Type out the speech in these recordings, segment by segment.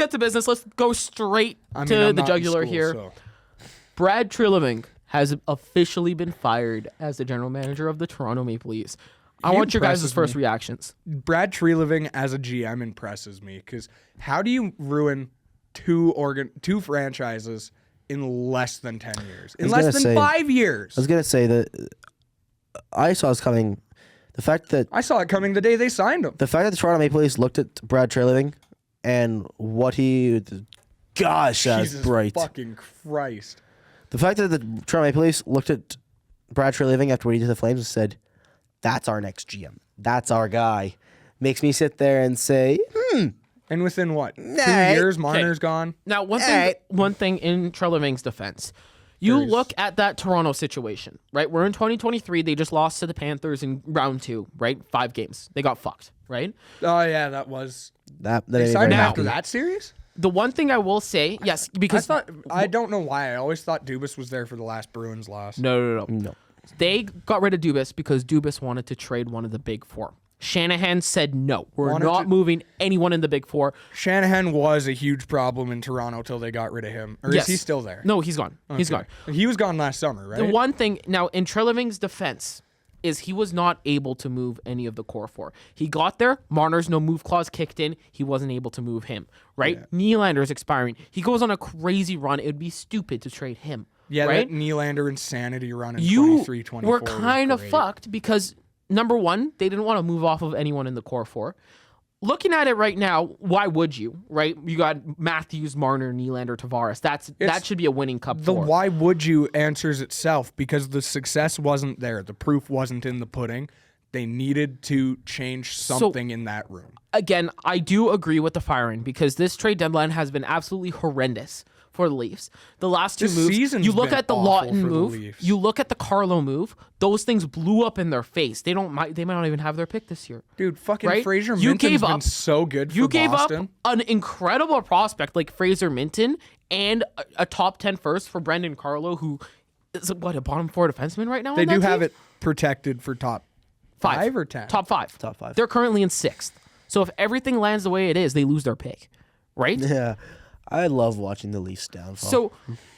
get to business. Let's go straight to the jugular here. So. Brad Treliving has officially been fired as the general manager of the Toronto Maple Leafs. I want your guys' first reactions. Brad Treliving as a GM impresses me because how do you ruin two franchises in less than 10 years? In less than 5 years? I was going to say that I saw this coming. The fact that I saw it coming the day they signed him. The fact that the Toronto Maple Leafs looked at Brad Treliving and what he... Gosh, that's bright. Jesus fucking Christ. The fact that the Toronto Maple Leafs looked at Brad Treliving after what he did to the Flames and said, that's our next GM. That's our guy. Makes me sit there and say, And within what? 2 years, Marner's gone? Now, one thing in Treliving's defense. You look at that Toronto situation, right? We're in 2023. They just lost to the Panthers in round 2, right? 5 games. They got fucked, right? Oh, yeah, that was... They signed him after that series? The one thing I will say, yes, because... I don't know why. I always thought Dubas was there for the last Bruins loss. No. They got rid of Dubas because Dubas wanted to trade one of the big 4. Shanahan said no. We're not moving anyone in the big 4. Shanahan was a huge problem in Toronto till they got rid of him. Or is he still there? No, he's gone. Okay. He's gone. He was gone last summer, right? The one thing, now in Treliving's defense, is he was not able to move any of the core 4. He got there, Marner's no move clause kicked in, he wasn't able to move him, right? Yeah. Nylander's expiring. He goes on a crazy run. It would be stupid to trade him. Yeah, right? That Nylander insanity run in 23-24 were kind of fucked because... Number one, they didn't want to move off of anyone in the core 4. Looking at it right now, why would you, right? You got Matthews, Marner, Nylander, Tavares. That should be a winning cup 4. The why would you answers itself because the success wasn't there. The proof wasn't in the pudding. They needed to change something in that room. Again, I do agree with the firing because this trade deadline has been absolutely horrendous for the Leafs. The last 2 moves, you look at the Lawton move, you look at the Carlo move, those things blew up in their face. They might not even have their pick this year. Dude, fucking Fraser Minton's been so good for Boston. You gave up an incredible prospect like Fraser Minton and a top 10 first for Brendan Carlo, who is a bottom 4 defenseman right now. They do have it protected for top 5 or 10? Top 5. Top 5. They're currently in 6th. So if everything lands the way it is, they lose their pick, right? Yeah. I love watching the Leafs downfall. So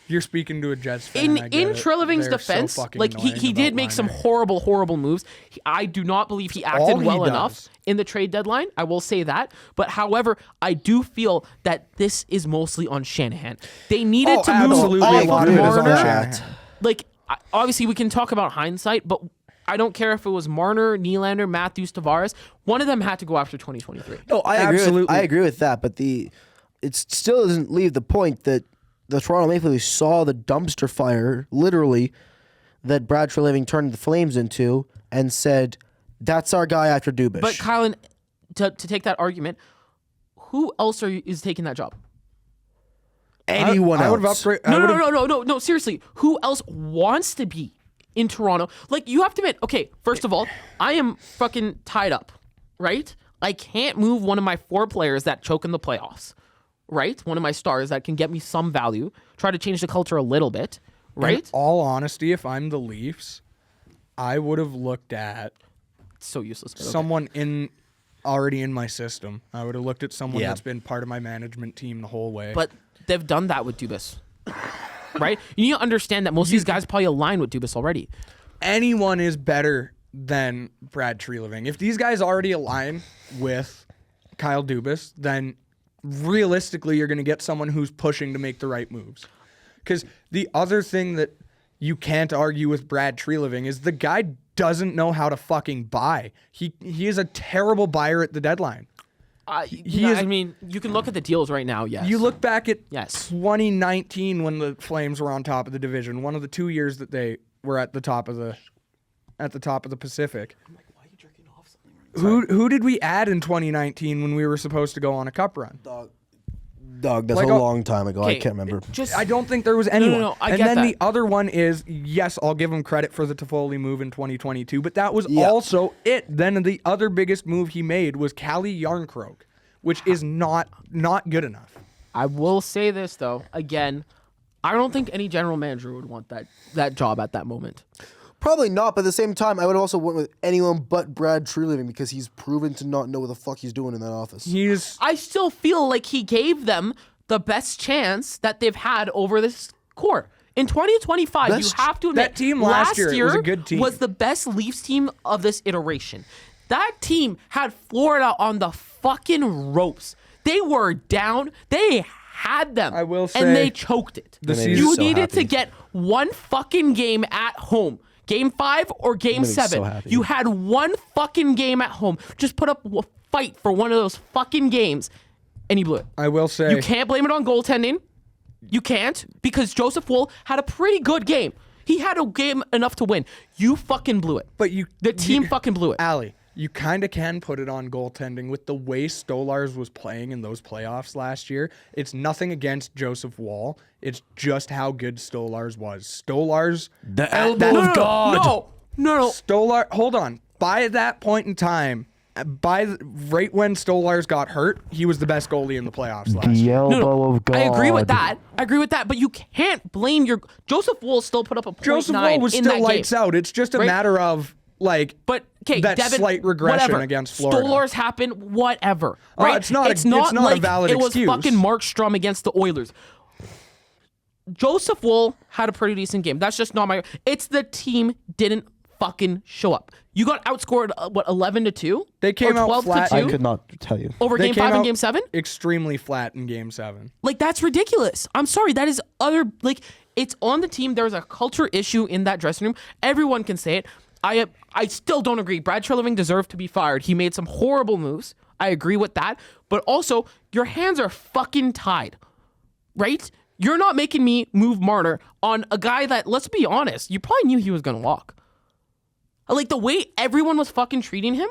you're speaking to a Jets fan. In Treliving's defense, like he did make some horrible moves. I do not believe he acted well enough in the trade deadline. I will say that. But however, I do feel that this is mostly on Shanahan. They needed to move off of Marner. Like obviously we can talk about hindsight, but I don't care if it was Marner, Nylander, Matthews, Tavares. One of them had to go after 2023. No, I agree with that, but it still doesn't leave the point that the Toronto Maple Leafs saw the dumpster fire, literally, that Brad Treliving turned the Flames into and said, that's our guy after Dubas. But Kylan, to take that argument, who else is taking that job? Anyone else. No, seriously. Who else wants to be in Toronto? Like, you have to admit, okay, first of all, I am fucking tied up, right? I can't move one of my 4 players that choke in the playoffs. Right? One of my stars that can get me some value. Try to change the culture a little bit. Right? In all honesty, if I'm the Leafs, I would have looked at so useless. Someone already in my system. I would have looked at someone that's been part of my management team the whole way. But they've done that with Dubas. Right? You need to understand that most of these guys probably align with Dubas already. Anyone is better than Brad Treliving. If these guys already align with Kyle Dubas, then realistically, you're going to get someone who's pushing to make the right moves. Because the other thing that you can't argue with Brad Treliving is the guy doesn't know how to fucking buy. He is a terrible buyer at the deadline. I mean, you can look at the deals right now, yes. You look back at 2019 when the Flames were on top of the division, one of the 2 years that they were at the top of the Pacific. Who did we add in 2019 when we were supposed to go on a cup run? Dog, that's a long time ago. I can't remember. I don't think there was anyone. No, I and get then that. The other one is, yes, I'll give him credit for the Toffoli move in 2022, but that was also it. Then the other biggest move he made was Calle Jarnkrok, which is not good enough. I will say this, though. Again, I don't think any general manager would want that job at that moment. Probably not, but at the same time, I would also went with anyone but Brad Treliving because he's proven to not know what the fuck he's doing in that office. I still feel like he gave them the best chance that they've had over this core. In 2025, you have to admit, that team last year was a good team. Was the best Leafs team of this iteration. That team had Florida on the fucking ropes. They were down. They had them. I will say, and they choked it. You needed happy. to get one fucking game at home. Game 5 or Game 7. So you had one fucking game at home. Just put up a fight for one of those fucking games, and you blew it. I will say, You can't blame it on goaltending. You can't, because Joseph Woll had a pretty good game. He had a game enough to win. You fucking blew it. But the team fucking blew it. Allie, you kind of can put it on goaltending with the way Stolarz was playing in those playoffs last year. It's nothing against Joseph Woll. It's just how good Stolarz was. Stolarz, The elbow of God. No. Stolarz. Hold on. By that point in time, right when Stolarz got hurt, he was the best goalie in the playoffs last year. elbow of God. I agree with that. But you can't blame your Joseph Woll still put up a .9 Joseph Woll was in still that lights game. out. It's just a matter of But okay, that Devin, slight regression whatever. against Florida. Stolarz happened, whatever. Right? It's not a like valid it was excuse. fucking Markstrom against the Oilers. Joseph Woll had a pretty decent game. That's just not my. It's the team didn't fucking show up. You got outscored 11-2. They came or out 12 flat. to 2 I could not tell you. over They Game came 5 and out Game 7. extremely flat in Game 7. Like, that's ridiculous. I'm sorry. That is it's on the team. There's a culture issue in that dressing room. Everyone can say it. I still don't agree. Brad Treliving deserved to be fired. He made some horrible moves. I agree with that. But also, your hands are fucking tied, right? You're not making me move Marner on a guy that, let's be honest, you probably knew he was going to walk. Like, the way everyone was fucking treating him,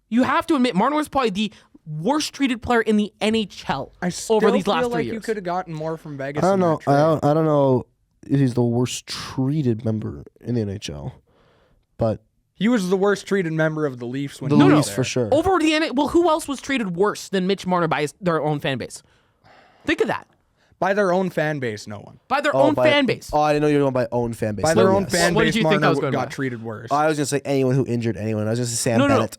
you have to admit, Marner was probably the worst treated player in the NHL over these last 3 like years. you could have gotten more from Vegas. I don't know. in that trade. I don't know if he's the worst treated member in the NHL, but He was the worst treated member of the Leafs when the he was Leafs there. for sure. Over the NHL, well, who else was treated worse than Mitch Marner by their own fan base? Think of that. By their own fan base, no one. By their own fan base. Oh, I didn't know you were going by own fan base. By their own fan What did base, you think I was Marner going by? got treated worse. I was going to say anyone who injured anyone. I was going to say Sam No. Bennett.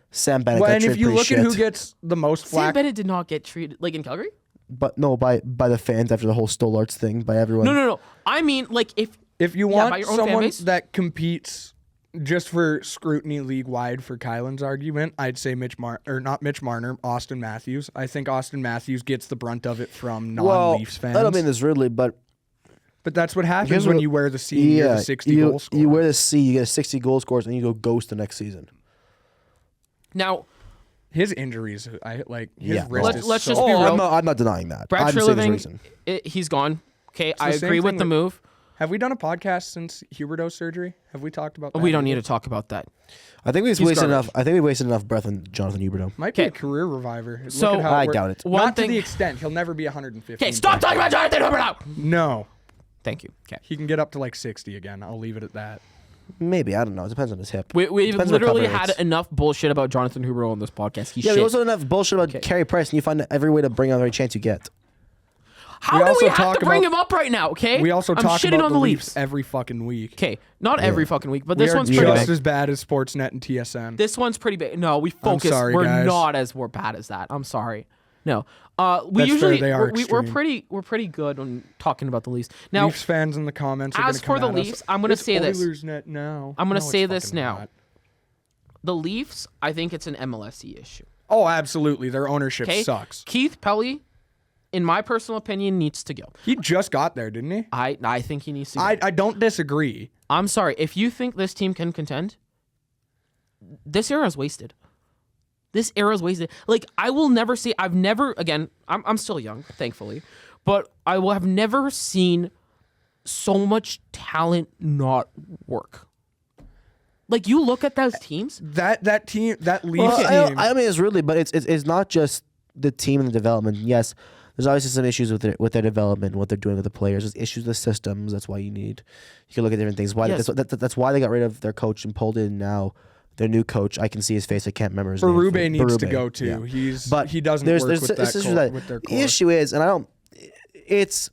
Sam Bennett Well, got and if treated you pretty look shit. at who gets the most Sam flack, Bennett did not get treated like in Calgary. But no, by the fans after the whole Stolarz thing, by everyone. No. I mean, like if you by want your own fan someone base? that competes just for scrutiny league wide for Kylan's argument, I'd say not Mitch Marner, Austin Matthews. I think Austin Matthews gets the brunt of it from non-Leafs fans. I don't mean this rudely, but that's what happens Here's when what- you wear the C and you're the 60 goal scorer. You wear the C, you get a 60 goal scores, and you go ghost the next season. now, His injuries, his Yeah, wrist is let's so... just be real. I'm not denying that. Brad I'm saying there's a Treliving, reason. he's gone. Okay, I the same agree with thing the move. Have we done a podcast since Huberdeau's surgery? Have we talked about that? We don't need to talk about that. I think we He's wasted garbage. enough. I think we wasted enough breath on Jonathan Huberdeau. Might be a Okay. career reviver. Look So- at how I it worked. doubt it. One Not thing- to the extent. He'll never be 150. Okay, stop talking about Jonathan Huber now. No. Thank you. Okay. He can get up to like 60 again. I'll leave it at that. Maybe, I don't know. It depends on his hip. We've Depends on literally recovery had rates. enough bullshit about Jonathan Huber on this podcast. He's Yeah, shit. we also enough bullshit about Carey Price, and you find every way to bring out every chance you get. How We do also we have talk to bring about- him up right now? Okay. We also I'm talk shitting about on the the Leafs Leafs. every fucking week. Okay, not every fucking week, but We this are one's pretty just big. as bad as Sportsnet and TSN. This one's pretty big. No, we focus. sorry, we're guys. not as bad as that. I'm sorry. No. We That's fair, usually they are we're extreme. pretty good on talking about the Leafs. Now, Leafs fans in the comments are as gonna for come the at us. Leafs, I'm gonna It's say this. Oilers net now. I'm gonna No, say it's this fucking now. not. the Leafs, I think it's an MLSE issue. Oh, absolutely. Their ownership Okay, sucks. Keith Pelly, in my personal opinion, needs to go. He just got there, didn't he? I think he needs to go. I don't disagree. I'm sorry. If you think this team can contend, this era is wasted. This era is wasted. Like, I will never see. I've never. Again, I'm still young, thankfully, but I will have never seen so much talent not work. Like, you look at those teams. That team, that Leafs Well, team. I mean, it's really, but it's not just the team and the development. Yes, there's obviously some issues with their development, what they're doing with the players. There's issues with systems. That's why you can look at different things. Why Yes. that's why they got rid of their coach and pulled in now their new coach. I can see his face. I can't remember his name. Berube needs to Berube, go too. yeah. But he doesn't work with with their the core. issue is, and I don't. It's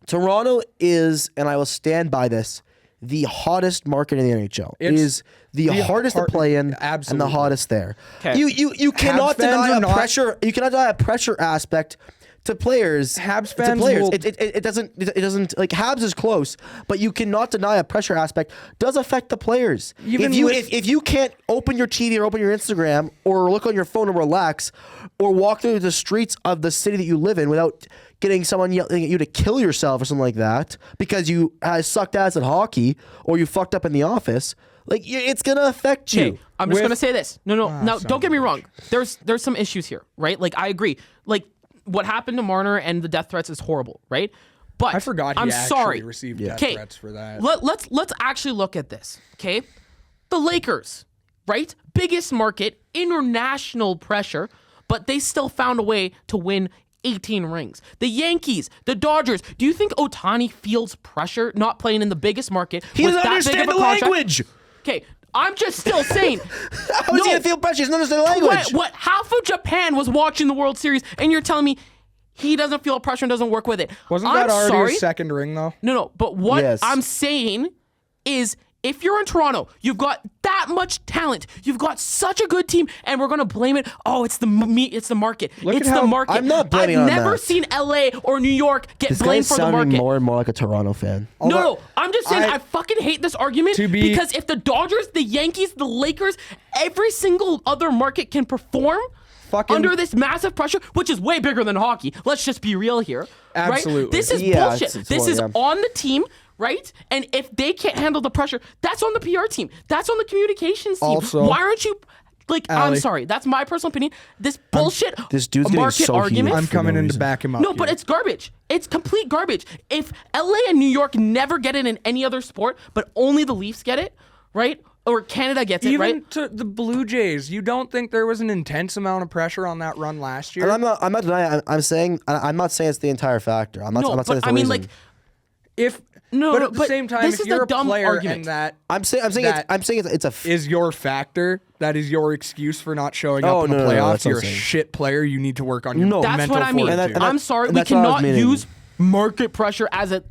Toronto is, and I will stand by this, the hottest market in the NHL. It is the hardest to play in and the hottest there. Okay. You cannot deny a pressure. You cannot deny a pressure aspect to players. Habs fans it doesn't like Habs is close, but you cannot deny a pressure aspect does affect the players. If you can't open your TV or open your Instagram or look on your phone and relax or walk through the streets of the city that you live in without getting someone yelling at you to kill yourself or something like that because you sucked ass at hockey or you fucked up in the office, like it's gonna affect you. Okay, I'm just gonna say this. No, don't get me wrong. There's some issues here, right? Like I agree. Like what happened to Marner and the death threats is horrible, right? But I forgot he I'm actually sorry. received death threats for that. Let's actually look at this, okay? The Lakers, right? Biggest market, international pressure, but they still found a way to win 18 rings. The Yankees, the Dodgers. Do you think Ohtani feels pressure not playing in the biggest market? He doesn't understand the language. Okay, I'm just still saying. How is he gonna feel pressure? He doesn't understand the language. What? Half of Japan was watching the World Series, and you're telling me he doesn't feel pressure and doesn't work with it. Wasn't that already his second ring, though? No. But what I'm saying is, if you're in Toronto, you've got that much talent. You've got such a good team, and we're gonna blame it. Oh, it's the market. It's the market. I'm not blaming I've on never that. seen LA or New York get This blamed guy's for the market. sounding more and more like a Toronto fan. No, I'm just saying I fucking hate this argument because if the Dodgers, the Yankees, the Lakers, every single other market can perform under this massive pressure, which is way bigger than hockey. Let's just be real here. Absolutely. Right? This is bullshit. This is on the team. Right? And if they can't handle the pressure, that's on the PR team. That's on the communications team. Also, why aren't you I'm sorry. That's my personal opinion. This bullshit this dude's getting market so argument. I'm coming in to back him up. No, but it's garbage. It's complete garbage. If LA and New York never get it in any other sport, but only the Leafs get it, right? Or Canada gets it, right? Even to the Blue Jays, you don't think there was an intense amount of pressure on that run last year? And I'm not denying. I'm not saying it's the entire factor. I'm not saying it's the reason. Like, but at the same time, this if is you're a a dumb player argument. and that I'm saying it's a is your factor, that is your excuse for not showing up in the no, playoffs. that's you're what a I'm saying. shit player. You need to work on your mental That's what I mean. fortitude. I'm sorry. We that's what I was cannot meaning. use market pressure as a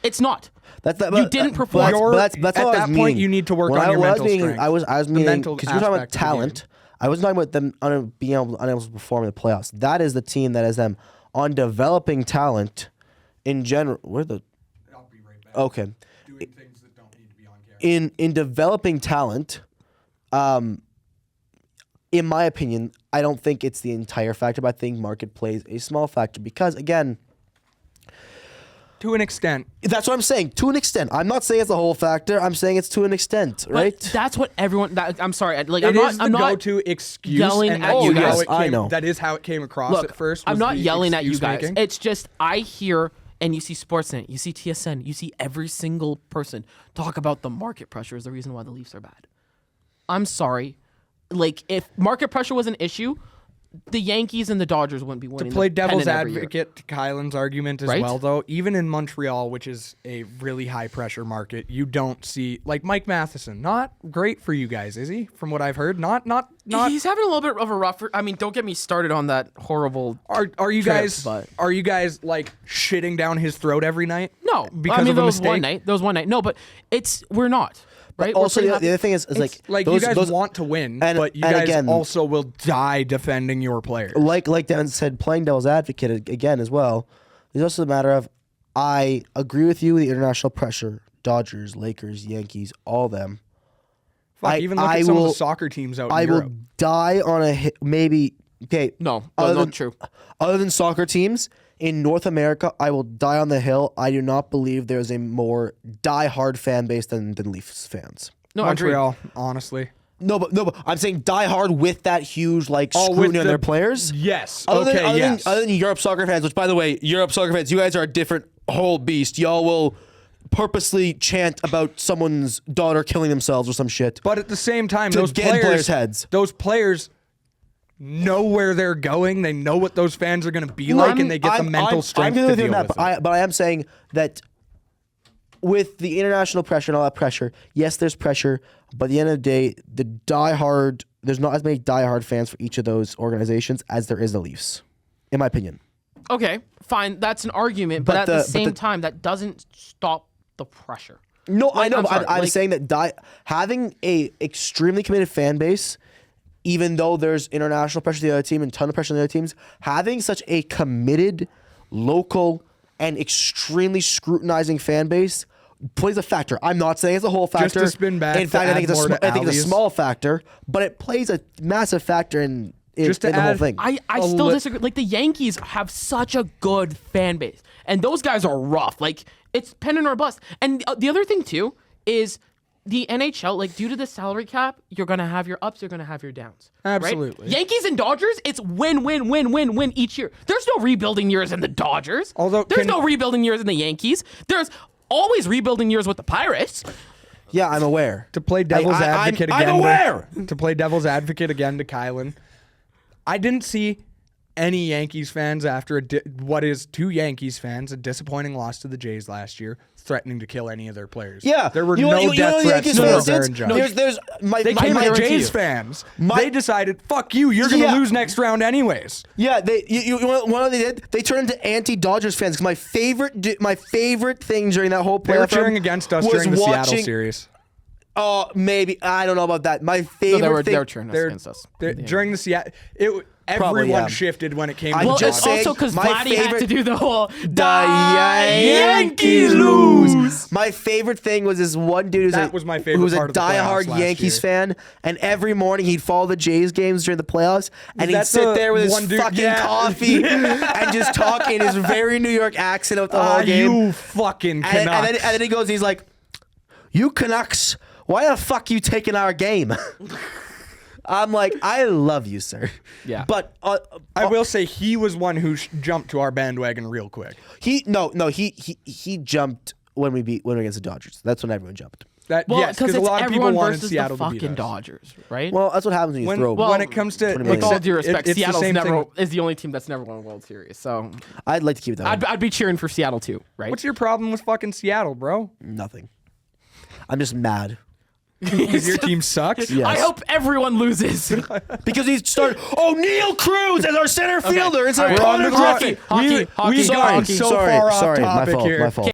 it's not. You didn't perform. That's at what I was that point, meaning. you need to work When on I your was mental meaning, strength. I was meaning mental because you're talking about aspect of the game. talent. I wasn't talking about them being unable to perform in the playoffs. That is the team that is them on developing talent in general. Where the I'll be right back. okay. Doing things that don't need to be on camera. In developing talent, in my opinion, I don't think it's the entire factor, but I think market plays a small factor because, again, To an extent. that's what I'm saying. To an extent, I'm not saying it's the whole factor. I'm saying it's to an extent, right? But that's what everyone. I'm sorry. Like It I'm is not. the I'm not go-to excuse. yelling and at that's you how guys. it came- I know. That is how it came across Look, at first. I'm was not the yelling at you excuse guys. making. It's just I hear and you see Sportsnet, you see TSN, you see every single person talk about the market pressure is the reason why the Leafs are bad. I'm sorry. Like if market pressure was an issue, the Yankees and the Dodgers wouldn't be winning. To play the devil's pennant every year. advocate to Kylan's argument as Right? well, though, even in Montreal, which is a really high pressure market, you don't see like Mike Matheson. Not great for you guys, is he? From what I've heard, not. He's having a little bit of a rough. I mean, don't get me started on that horrible. Are you trip, guys? but- Are you guys like shitting down his throat every night? No, because I mean of a there was mistake. one night. There was one night. No, but we're not. Right? We're Also, pretty the happy. other thing is It's like those, you guys those, want to win, and- but you and guys again- also will die defending your players. like Dan said, playing devil's advocate again as well. There's also the matter of I agree with you. The international pressure, Dodgers, Lakers, Yankees, all them. Fuck, even look at some of the soccer teams out in I Europe. will die on a hit. Maybe okay. No, other not than- true. Other than soccer teams in North America, I will die on the hill. I do not believe there's a more die-hard fan base than Leafs fans. No, I agree. Montreal, honestly. No, but I'm saying die hard with that huge like Oh, with scrutiny on the- their players. Yes. Other Okay. than, yes. Other than Europe soccer fans, which by the way, Europe soccer fans, you guys are a different whole beast. Y'all will purposely chant about someone's daughter killing themselves or some shit. But at the same time, To those get in players' heads. those players know where they're going. They know what those fans are going to be like, and they get the mental strength I'm to with you deal on with that, it. but I am saying that with the international pressure and all that pressure, yes, there's pressure, but at the end of the day, there's not as many diehard fans for each of those organizations as there is the Leafs, in my opinion. Okay, fine. That's an argument, but at the same time, that doesn't stop the pressure. No, I know. I'm sorry, I'm saying that having a extremely committed fan base, even though there's international pressure to the other team and a ton of pressure on the other teams, having such a committed, local, and extremely scrutinizing fan base plays a factor. I'm not saying it's a whole factor. Just to spin back in fact, I think it's a small factor, but it plays a massive factor in the whole thing. I still disagree. Like, the Yankees have such a good fan base, and those guys are rough. Like, it's pennant or bust. And the other thing too is the NHL, like, due to the salary cap, you're gonna have your ups, you're gonna have your downs. Absolutely. Right? Yankees and Dodgers, it's win, win, win, win, win each year. There's no rebuilding years in the Dodgers. There's no rebuilding years in the Yankees. There's always rebuilding years with the Pirates. Yeah, I'm aware. To play devil's advocate again. I'm aware. To play devil's advocate again to Kylan. I didn't see any Yankees fans after what is to Yankees fans a disappointing loss to the Jays last year, threatening to kill any of their players. Yeah, there were no death threats towards Aaron Judge. They came to Jays fans. They decided, "Fuck you! You're going to lose next round anyways." Yeah, what they did? They turned into anti-Dodgers fans. Because my favorite thing during that whole playoff, they were cheering against us during the Seattle series. Oh, maybe I don't know about that. My favorite thing. They were cheering against us during the Seattle. Everyone shifted when it came to Well, it's also because Vladdy had to do the whole Yankees lose. My favorite thing was this one dude who was a diehard Yankees fan, and every morning he'd follow the Jays games during the playoffs, and he'd sit there with his fucking coffee and just talk in his very New York accent of the whole game. You fucking Canucks. And then he goes, he's like, "You Canucks, why the fuck you taking our game?" I'm like, I love you, sir. Yeah. But I will say he was one who jumped to our bandwagon real quick. He jumped when we went against the Dodgers. That's when everyone jumped. Yes, because a lot of people wanted Seattle the to beat fucking us. Dodgers, right? Well, that's what happens when you throw. When it comes to, with all due respect, Seattle is the only team that's never won a World Series. So I'd like to keep it that way. I'd be cheering for Seattle too, right? What's your problem with fucking Seattle, bro? Nothing. I'm just mad. Because your team sucks? Yes. I hope everyone loses. Because he started. Oh, Neil Cruz as our center fielder. It's our Hockey. Connor Griffin. We got so far off topic here. My fault.